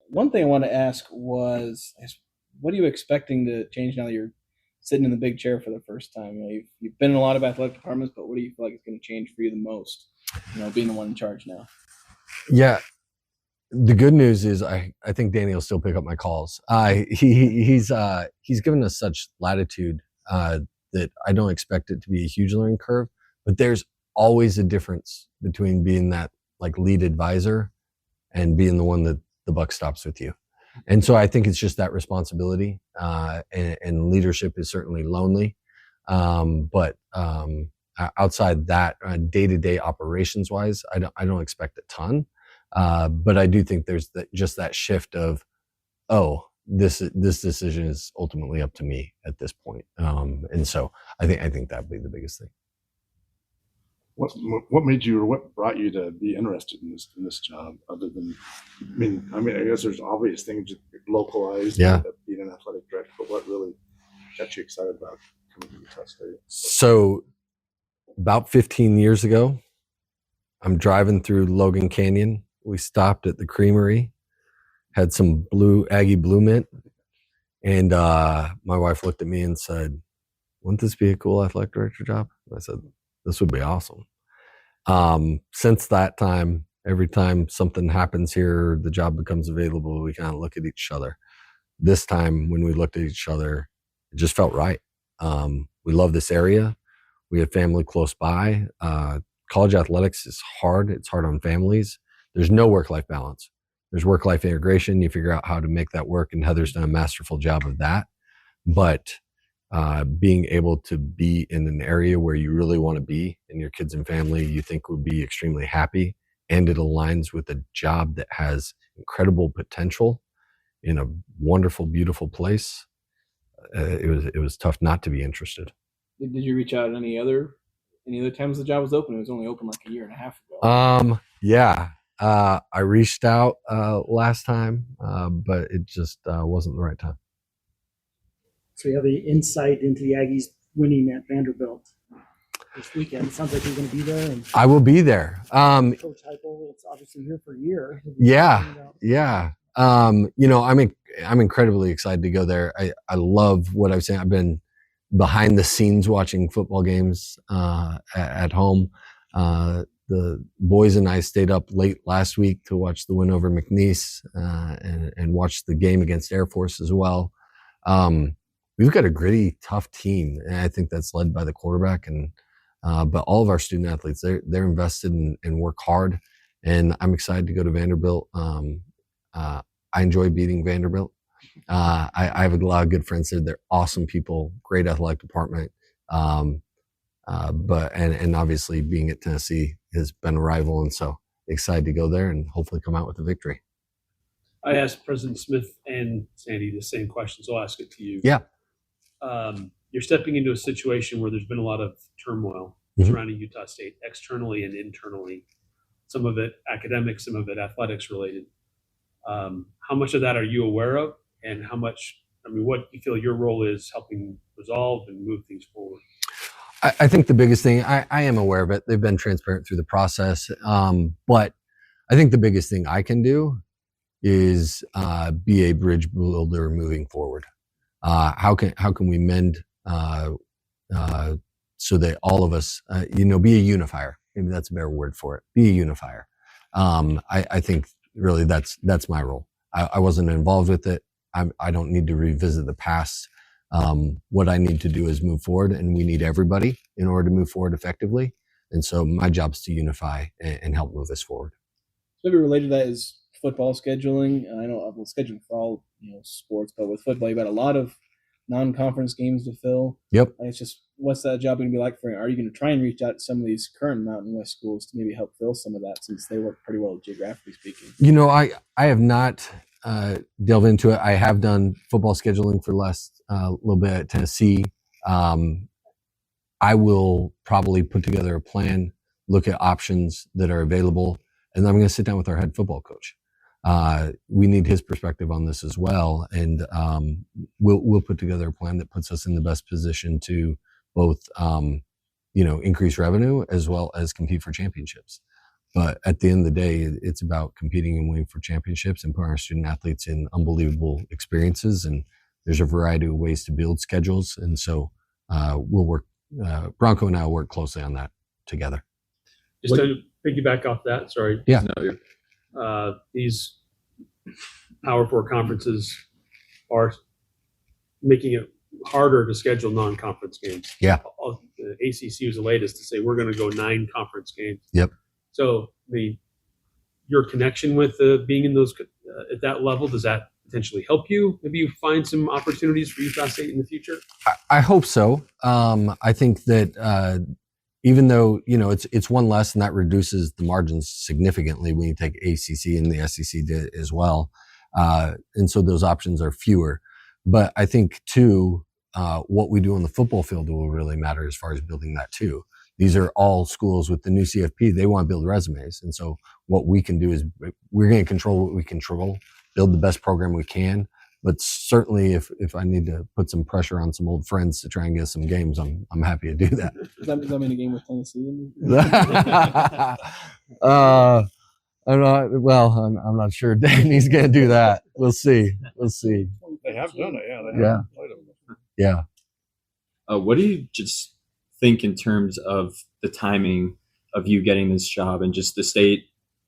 One thing I wanted to ask is what are you expecting to change now that you're sitting in the big chair for the first time? You've been in a lot of athletic departments, but what do you feel like is going to change for you the most? Being the one in charge now. Yeah, the good news is I think Danny will still pick up my calls. He's given us such latitude that I don't expect it to be a huge learning curve. But there's always a difference between being that like lead advisor and being the one that the buck stops with you. And so I think it's just that responsibility, and leadership is certainly lonely. But outside that, day-to-day operations wise, I don't expect a ton. But I do think there's just that shift of, oh, this decision is ultimately up to me at this point. And so I think that'd be the biggest thing. What made you, or what brought you to be interested in this job? Other than, I guess there's obvious things localized. Yeah. Being an athletic director, but what really got you excited about coming to Utah State? So, about 15 years ago, I'm driving through Logan Canyon. We stopped at the creamery, had some Aggie Blue Mint, and my wife looked at me and said, "Wouldn't this be a cool athletic director job?" And I said, "This would be awesome." Since that time, every time something happens here, the job becomes available, we kind of look at each other. This time, when we looked at each other, it just felt right. We love this area. We have family close by. College athletics is hard. It's hard on families. There's no work-life balance. There's work-life integration. You figure out how to make that work, and Heather's done a masterful job of that. But being able to be in an area where you really want to be and your kids and family you think would be extremely happy, and it aligns with a job that has incredible potential in a wonderful, beautiful place, it was tough not to be interested. Did you reach out any other times the job was open? It was only open like a year and a half ago. Yeah. I reached out last time, but it just wasn't the right time. So you have the insight into the Aggies winning at Vanderbilt this weekend. It sounds like you're going to be there. And I will be there. Coach Heupel, it's obviously here for a year. Yeah. I'm incredibly excited to go there. I love what I've seen. I've been behind the scenes watching football games at home. The boys and I stayed up late last week to watch the win over McNeese and watch the game against Air Force as well. We've got a gritty, tough team, and I think that's led by the quarterback. And but all of our student athletes, they're invested and work hard. And I'm excited to go to Vanderbilt. I enjoy beating Vanderbilt. I have a lot of good friends there. They're awesome people, great athletic department. But obviously being at Tennessee has been a rival, and so excited to go there and hopefully come out with a victory. I asked President Smith and Sandy the same question, so I'll ask it to you. Yeah. You're stepping into a situation where there's been a lot of turmoil surrounding Utah State, externally and internally. Some of it academic, some of it athletics related. How much of that are you aware of, and how much, what you feel your role is helping resolve and move things forward? I think the biggest thing, I am aware of it. They've been transparent through the process. But I think the biggest thing I can do is be a bridge builder moving forward. How can we mend so that all of us, be a unifier. Maybe that's a better word for it. Be a unifier. I think really that's my role. I wasn't involved with it. I don't need to revisit the past. What I need to do is move forward, and we need everybody in order to move forward effectively. And so my job is to unify and help move us forward. Maybe related to that is football scheduling. I know I'm scheduling for all sports, but with football, you've got a lot of non-conference games to fill. Yep. It's just, what's that job going to be like for you? Are you going to try and reach out to some of these current Mountain West schools to maybe help fill some of that, since they work pretty well geographically speaking? I have not delved into it. I have done football scheduling for the last little bit at Tennessee. I will probably put together a plan, look at options that are available, and then I'm going to sit down with our head football coach. We need his perspective on this as well, and we'll put together a plan that puts us in the best position to both increase revenue as well as compete for championships. But at the end of the day, it's about competing and winning for championships and putting our student athletes in unbelievable experiences. And there's a variety of ways to build schedules. And so we'll work, Bronco and I will work closely on that together. Just to piggyback off that, sorry. Yeah. These Power Four conferences are making it harder to schedule non-conference games. Yeah. The ACC was the latest to say we're going to go 9 conference games. Yep. So, I mean, your connection with being in those at that level, does that potentially help you? Maybe you find some opportunities for Utah State in the future? I hope so. I think that even though, it's one less and that reduces the margins significantly when you take ACC and the SEC did as well. And so those options are fewer. But I think too, what we do on the football field will really matter as far as building that too. These are all schools with the new CFP. They want to build resumes. And so what we can do is we're going to control what we control, build the best program we can. But certainly if I need to put some pressure on some old friends to try and get some games, I'm happy to do that. Does that mean a game with Tennessee? I'm not sure Danny's going to do that. We'll see. They have done it, yeah. They Yeah. have played them. Yeah. What do you just think in terms of the timing of you getting this job and just the state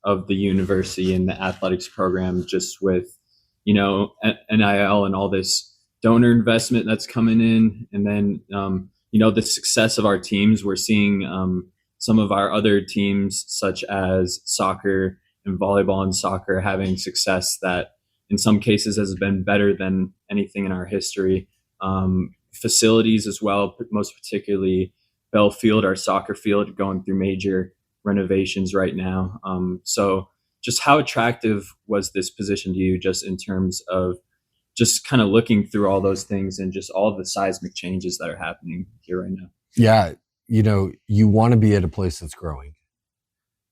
of the university and the athletics program, just with, NIL and all this donor investment that's coming in, and then, the success of our teams? We're seeing some of our other teams, such as soccer and volleyball and soccer, having success that in some cases has been better than anything in our history. Facilities as well, most particularly Bell Field, our soccer field, going through major renovations right now. So just how attractive was this position to you, just in terms of just kind of looking through all those things and just all of the seismic changes that are happening here right now? Yeah. You want to be at a place that's growing.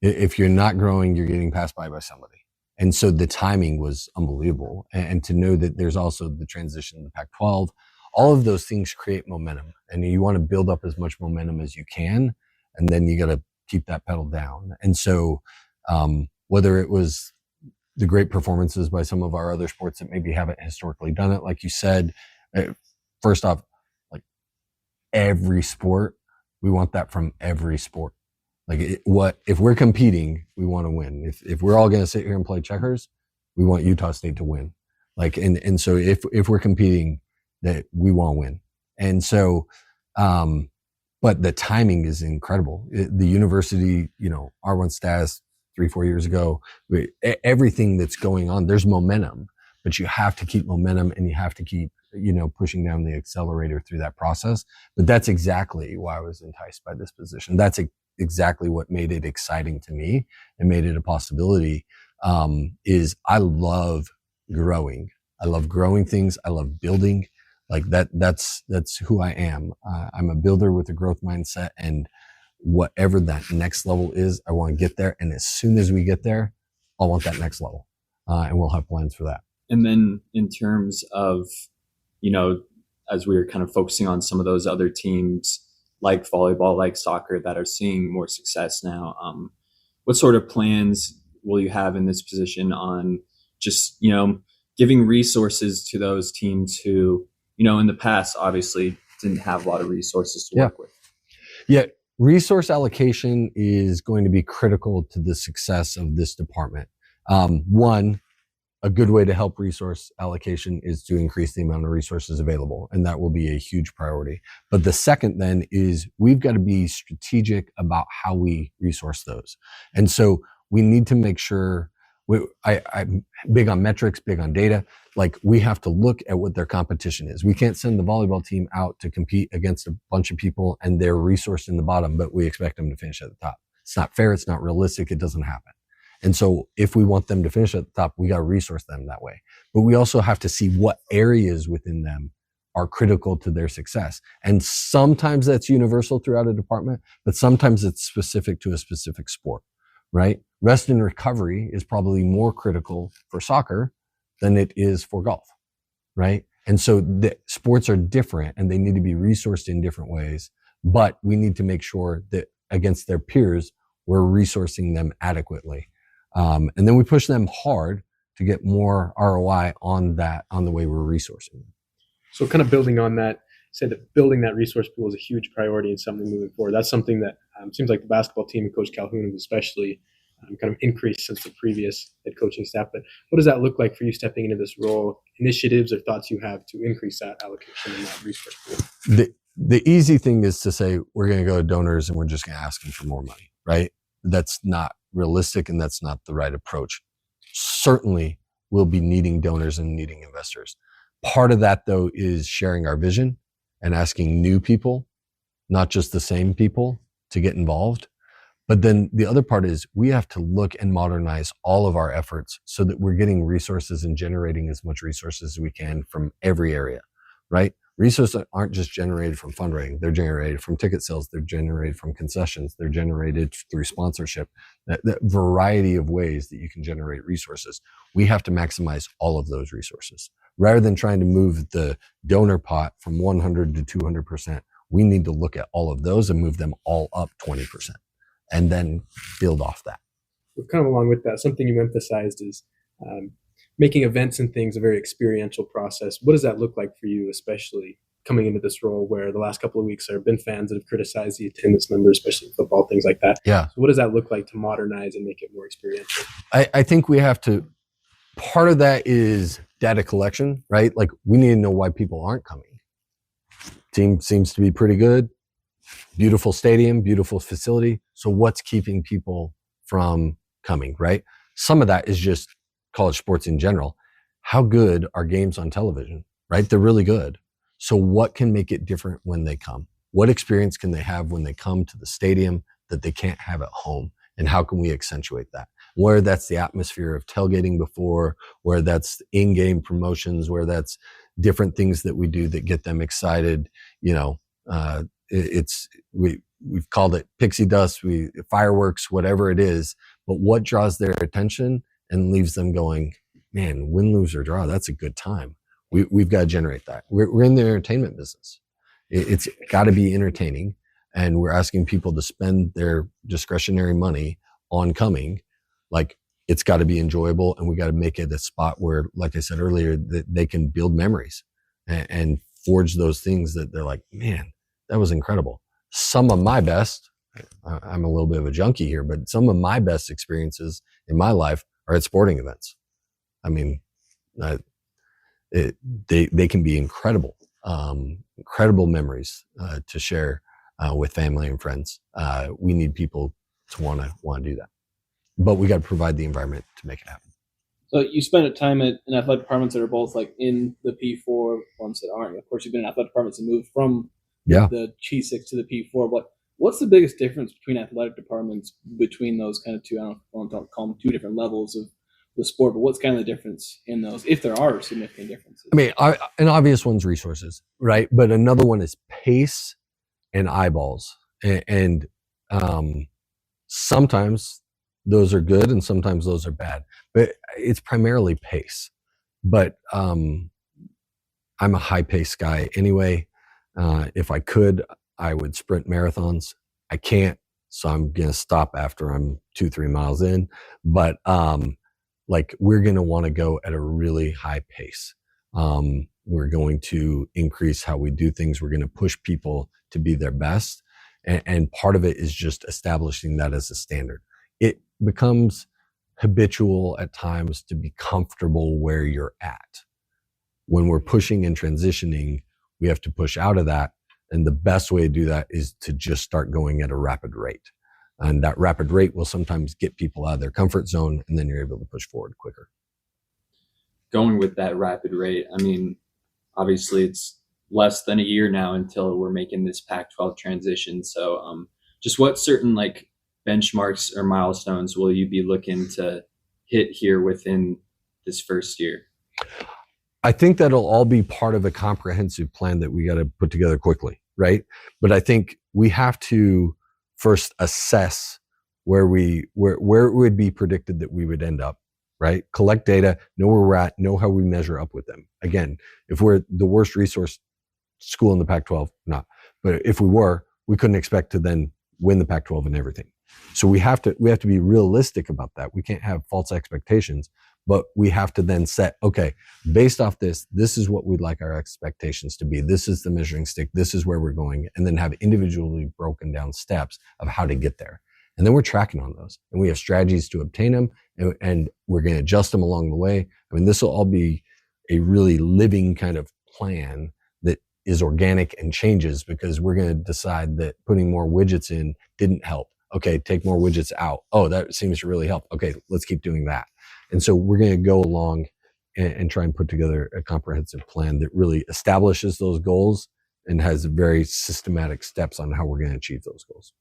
If you're not growing, you're getting passed by somebody. And so the timing was unbelievable. And to know that there's also the transition to the Pac-12, all of those things create momentum, and you want to build up as much momentum as you can. And then you got to keep that pedal down. And so, whether it was the great performances by some of our other sports that maybe haven't historically done it, like you said, first off, like every sport, we want that from every sport. Like if we're competing, we want to win. If we're all going to sit here and play checkers, we want Utah State to win. Like, and so if we're competing, that we want to win. And so, but the timing is incredible. The university, R1 status 3-4 years ago, everything that's going on, there's momentum, but you have to keep momentum and you have to keep, pushing down the accelerator through that process. But that's exactly why I was enticed by this position. That's exactly what made it exciting to me and made it a possibility. Is I love growing. I love growing things. I love building. Like that's who I am. I'm a builder with a growth mindset, and whatever that next level is, I want to get there. And as soon as we get there, I want that next level. And we'll have plans for that. And then in terms of, as we were kind of focusing on some of those other teams like volleyball, like soccer, that are seeing more success now, what sort of plans will you have in this position on just, giving resources to those teams who, in the past, obviously didn't have a lot of resources to work with? Yeah. Resource allocation is going to be critical to the success of this department. One, a good way to help resource allocation is to increase the amount of resources available, and that will be a huge priority. But the second then is we've got to be strategic about how we resource those. And so we need to make sure I'm big on metrics, big on data. Like, we have to look at what their competition is. We can't send the volleyball team out to compete against a bunch of people and they're resourced in the bottom, but we expect them to finish at the top. It's not fair. It's not realistic. It doesn't happen. And so if we want them to finish at the top, we got to resource them that way. But we also have to see what areas within them are critical to their success. And sometimes that's universal throughout a department, but sometimes it's specific to a specific sport, right? Rest and recovery is probably more critical for soccer than it is for golf, right? And so the sports are different and they need to be resourced in different ways, but we need to make sure that against their peers, we're resourcing them adequately. And then we push them hard to get more ROI on the way we're resourcing them. So kind of building on that, say that building that resource pool is a huge priority and something moving forward. That's something that seems like the basketball team and Coach Calhoun has especially kind of increased since the previous head coaching staff. But what does that look like for you stepping into this role? Initiatives or thoughts you have to increase that allocation and that resource pool? The easy thing is to say we're going to go to donors and we're just going to ask them for more money, right? That's not realistic and that's not the right approach. Certainly, we'll be needing donors and needing investors. Part of that, though, is sharing our vision and asking new people, not just the same people, to get involved. But then the other part is we have to look and modernize all of our efforts so that we're getting resources and generating as much resources as we can from every area, right? Resources aren't just generated from fundraising. They're generated from ticket sales. They're generated from concessions. They're generated through sponsorship. That variety of ways that you can generate resources. We have to maximize all of those resources. Rather than trying to move the donor pot from 100 to 200%, we need to look at all of those and move them all up 20%. And then build off that. Well, kind of along with that, something you emphasized is making events and things a very experiential process. What does that look like for you, especially coming into this role where the last couple of weeks there have been fans that have criticized the attendance numbers, especially football, things like that? Yeah. So what does that look like to modernize and make it more experiential? I think we have to, part of that is data collection, right? Like we need to know why people aren't coming. Team seems to be pretty good. Beautiful stadium, beautiful facility. So what's keeping people from coming, right? Some of that is just college sports in general. How good are games on television, right? They're really good. So what can make it different when they come? What experience can they have when they come to the stadium that they can't have at home? And how can we accentuate that? Where that's the atmosphere of tailgating before, where that's in-game promotions, where that's different things that we do that get them excited, we've called it pixie dust, fireworks, whatever it is, but what draws their attention and leaves them going, man, win, lose, or draw, that's a good time. We've got to generate that. We're in the entertainment business. It's got to be entertaining, and we're asking people to spend their discretionary money on coming. Like, it's got to be enjoyable, and we got to make it a spot where, like I said earlier, that they can build memories and forge those things that they're like, man, that was incredible. Some of my best, I'm a little bit of a junkie here, but some of my best experiences in my life are at sporting events. I mean, they can be incredible memories to share with family and friends. We need people to want to do that, but we got to provide the environment to make it happen. So you spent a time in athletic departments that are both like in the P4, ones that aren't. Of course, you've been in athletic departments and moved from the G6 to the P4. But what's the biggest difference between athletic departments between those kind of two? I don't call them two different levels of the sport, but what's kind of the difference in those, if there are significant differences? I mean, an obvious one's resources, right? But another one is pace and eyeballs, and sometimes those are good and sometimes those are bad, but it's primarily pace. But I'm a high pace guy anyway. If I could, I would sprint marathons. I can't, so I'm going to stop after I'm 2-3 miles in. But we're going to want to go at a really high pace. We're going to increase how we do things. We're going to push people to be their best. And part of it is just establishing that as a standard. It becomes habitual at times to be comfortable where you're at. When we're pushing and transitioning, we have to push out of that. And the best way to do that is to just start going at a rapid rate. And that rapid rate will sometimes get people out of their comfort zone, and then you're able to push forward quicker. Going with that rapid rate, I mean, obviously it's less than a year now until we're making this Pac-12 transition. So just what certain benchmarks or milestones will you be looking to hit here within this first year? I think that'll all be part of a comprehensive plan that we got to put together quickly, right? But I think we have to first assess where it would be predicted that we would end up, right? Collect data, know where we're at, know how we measure up with them. Again, if we're the worst resource school in the Pac-12, not. But if we were, we couldn't expect to then win the Pac-12 and everything. So we have to be realistic about that. We can't have false expectations, but we have to then set, okay, based off this is what we'd like our expectations to be. This is the measuring stick. This is where we're going. And then have individually broken down steps of how to get there. And then we're tracking on those, and we have strategies to obtain them, and we're going to adjust them along the way. I mean, this will all be a really living kind of plan that is organic and changes, because we're going to decide that putting more widgets in didn't help. Okay, take more widgets out. Oh, that seems to really help. Okay, let's keep doing that. And so we're going to go along and try and put together a comprehensive plan that really establishes those goals and has very systematic steps on how we're going to achieve those goals.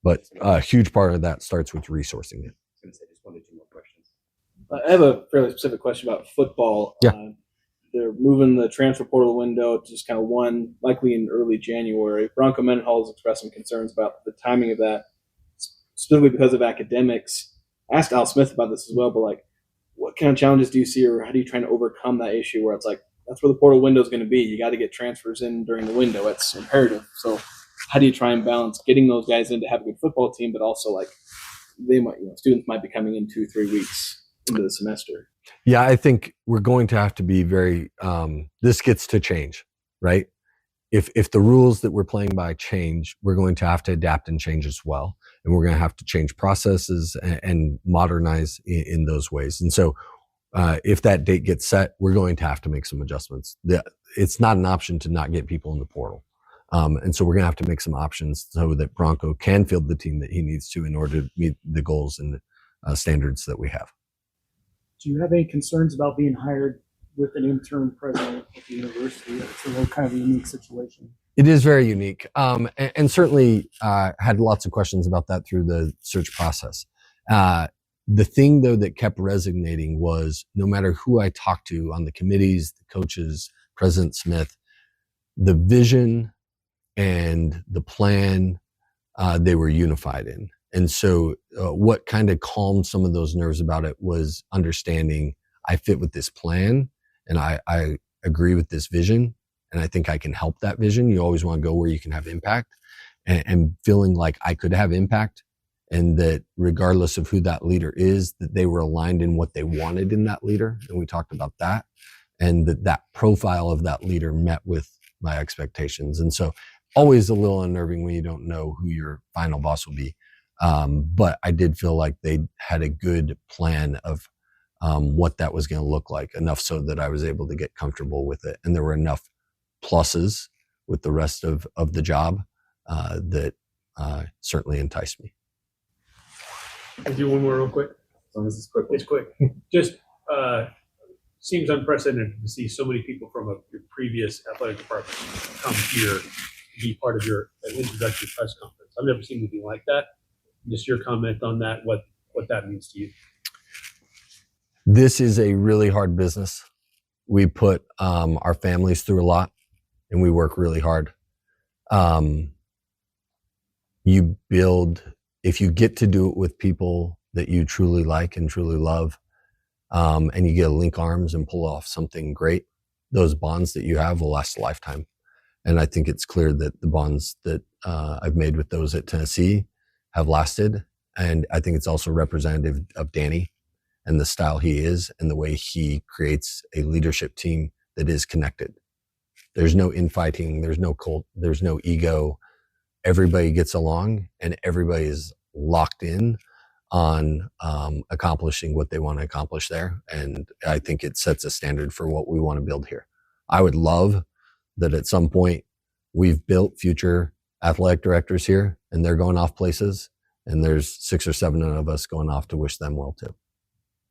But a huge part of that starts with resourcing it. I was going to say just one or two more questions. I have a fairly specific question about football. Yeah. They're moving the transfer portal window to just kind of one, likely in early January. Bronco Mendenhall has expressed some concerns about the timing of that, specifically because of academics. I asked Al Smith about this as well, but like, what kind of challenges do you see, or how do you try to overcome that issue where it's like, that's where the portal window is going to be. You got to get transfers in during the window. It's imperative. So how do you try and balance getting those guys in to have a good football team, but also like they might, students might be coming in 2-3 weeks into the semester? Yeah, I think we're going to have to be very, this gets to change, right? If the rules that we're playing by change, we're going to have to adapt and change as well. And we're going to have to change processes and modernize in those ways. And so if that date gets set, we're going to have to make some adjustments. It's not an option to not get people in the portal. And so we're going to have to make some options so that Bronco can field the team that he needs to in order to meet the goals and standards that we have. Do you have any concerns about being hired with an interim president at the university? It's a little kind of a unique situation. It is very unique, and certainly had lots of questions about that through the search process. The thing, though, that kept resonating was no matter who I talked to on the committees, the coaches, President Smith, the vision and the plan they were unified in. And so what kind of calmed some of those nerves about it was understanding I fit with this plan and I agree with this vision, and I think I can help that vision. You always want to go where you can have impact, and feeling like I could have impact, and that regardless of who that leader is, that they were aligned in what they wanted in that leader. And we talked about that, and that profile of that leader met with my expectations. And so always a little unnerving when you don't know who your final boss will be. But I did feel like they had a good plan of what that was going to look like, enough so that I was able to get comfortable with it. And there were enough pluses with the rest of the job that certainly enticed me. I'll do one more real quick. As long as it's quick. It's quick. Just seems unprecedented to see so many people from your previous athletic department come here to be part of your introductory press conference. I've never seen anything like that. Just your comment on that, what that means to you. This is a really hard business. We put our families through a lot, and we work really hard. You build, if you get to do it with people that you truly like and truly love, and you get to link arms and pull off something great, those bonds that you have will last a lifetime. And I think it's clear that the bonds that I've made with those at Tennessee have lasted. And I think it's also representative of Danny and the style he is and the way he creates a leadership team that is connected. There's no infighting, there's no cult, there's no ego. Everybody gets along and everybody is locked in on accomplishing what they want to accomplish there. And I think it sets a standard for what we want to build here. I would love that at some point we've built future athletic directors here and they're going off places, and there's 6 or 7 of us going off to wish them well too.